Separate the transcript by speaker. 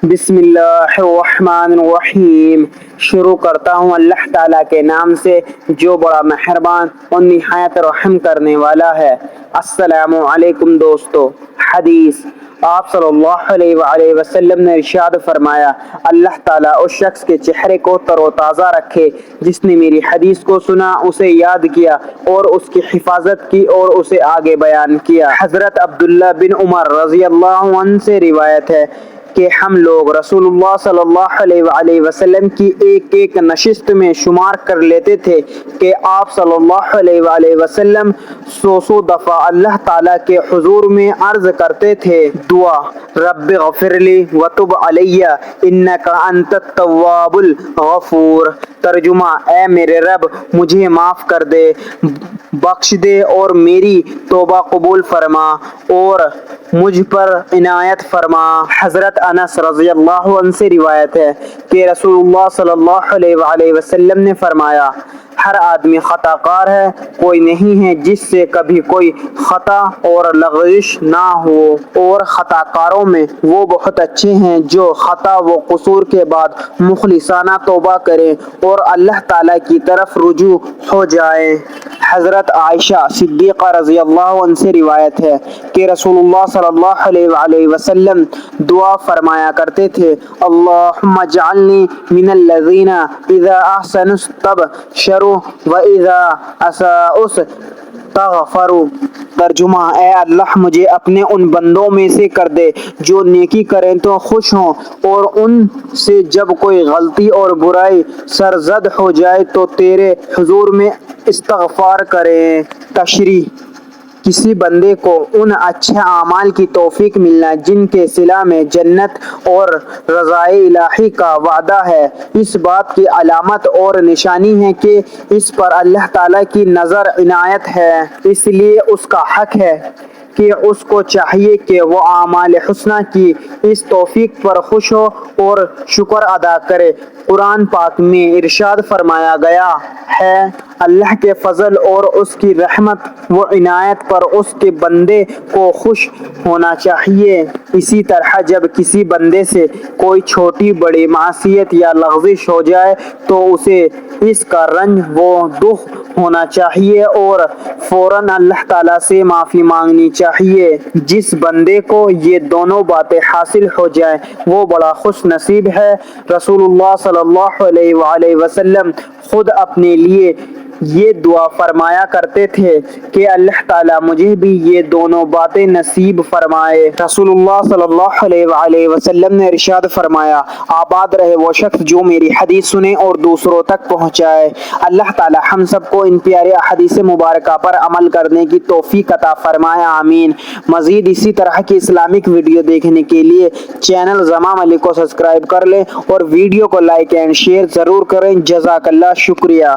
Speaker 1: بسم اللہ الرحمن الرحیم۔ شروع کرتا ہوں اللہ تعالیٰ کے نام سے جو بڑا مہربان اور نہایت رحم کرنے والا ہے۔ السلام علیکم دوستو۔ حدیث آپ صلی اللہ علیہ وآلہ وسلم نے ارشاد فرمایا، اللہ تعالیٰ اس شخص کے چہرے کو تر و تازہ رکھے جس نے میری حدیث کو سنا، اسے یاد کیا اور اس کی حفاظت کی اور اسے آگے بیان کیا۔ حضرت عبداللہ بن عمر رضی اللہ عنہ سے روایت ہے کہ ہم لوگ رسول اللہ صلی اللہ علیہ وآلہ وسلم کی ایک ایک نشست میں شمار کر لیتے تھے کہ آپ صلی اللہ علیہ وآلہ وسلم سو دفعہ اللہ تعالیٰ کے حضور میں عرض کرتے تھے، دعا رب اغفر لی وتب علی انک انت التواب الغفور۔ ترجمہ، اے میرے رب مجھے معاف کر دے، بخش دے اور میری توبہ قبول فرما اور مجھ پر عنایت فرما۔ حضرت انس رضی اللہ عنہ سے روایت ہے کہ رسول اللہ صلی اللہ علیہ وآلہ وسلم نے فرمایا، ہر آدمی خطا کار ہے، کوئی نہیں ہے جس سے کبھی کوئی خطا اور لغزش نہ ہو، اور خطا کاروں میں وہ بہت اچھے ہیں جو خطا و قصور کے بعد مخلصانہ توبہ کریں اور اللہ تعالیٰ کی طرف رجوع ہو جائیں۔ حضرت عائشہ صدیقہ رضی اللہ عنہ سے روایت ہے کہ رسول اللہ صلی اللہ علیہ وآلہ وسلم دعا فرمایا کرتے تھے، اللہم اجعلنی من الذین اذا احسنوا استبشروا واذا اساءوا استغفروا۔ ترجمہ، اے اللہ مجھے اپنے ان بندوں میں سے کر دے جو نیکی کریں تو خوش ہوں اور ان سے جب کوئی غلطی اور برائی سرزد ہو جائے تو تیرے حضور میں استغفار کریں۔ تشریح، کسی بندے کو ان اچھے اعمال کی توفیق ملنا جن کے صلہ میں جنت اور رضائے الہی کا وعدہ ہے، اس بات کی علامت اور نشانی ہے کہ اس پر اللہ تعالیٰ کی نظر عنایت ہے، اس لیے اس کا حق ہے کہ اس کو چاہیے کہ وہ اعمال حسنہ کی اس توفیق پر خوش ہو اور شکر ادا کرے۔ قرآن پاک میں ارشاد فرمایا گیا ہے، اللہ کے فضل اور اس کی رحمت و عنایت پر اس کے بندے کو خوش ہونا چاہیے۔ اسی طرح جب کسی بندے سے کوئی چھوٹی بڑی معصیت یا لغزش ہو جائے تو اسے اس کا رنج و دکھ ہونا چاہیے اور فوراً اللہ تعالیٰ سے معافی مانگنی چاہیے۔ جس بندے کو یہ دونوں باتیں حاصل ہو جائیں وہ بڑا خوش نصیب ہے۔ رسول اللہ صلی اللہ علیہ وآلہ وسلم خود اپنے لیے یہ دعا فرمایا کرتے تھے کہ اللہ تعالیٰ مجھے بھی یہ دونوں باتیں نصیب فرمائے۔ رسول اللہ صلی اللہ علیہ وآلہ وسلم نے ارشاد فرمایا، آباد رہے وہ شخص جو میری حدیث سنے اور دوسروں تک پہنچائے۔ اللہ تعالیٰ ہم سب کو ان پیارے احادیث مبارکہ پر عمل کرنے کی توفیق عطا فرمائے، آمین۔ مزید اسی طرح کی اسلامک ویڈیو دیکھنے کے لیے چینل زمام علی کو سبسکرائب کر لیں اور ویڈیو کو لائک اینڈ شیئر ضرور کریں۔ جزاک اللہ، شکریہ۔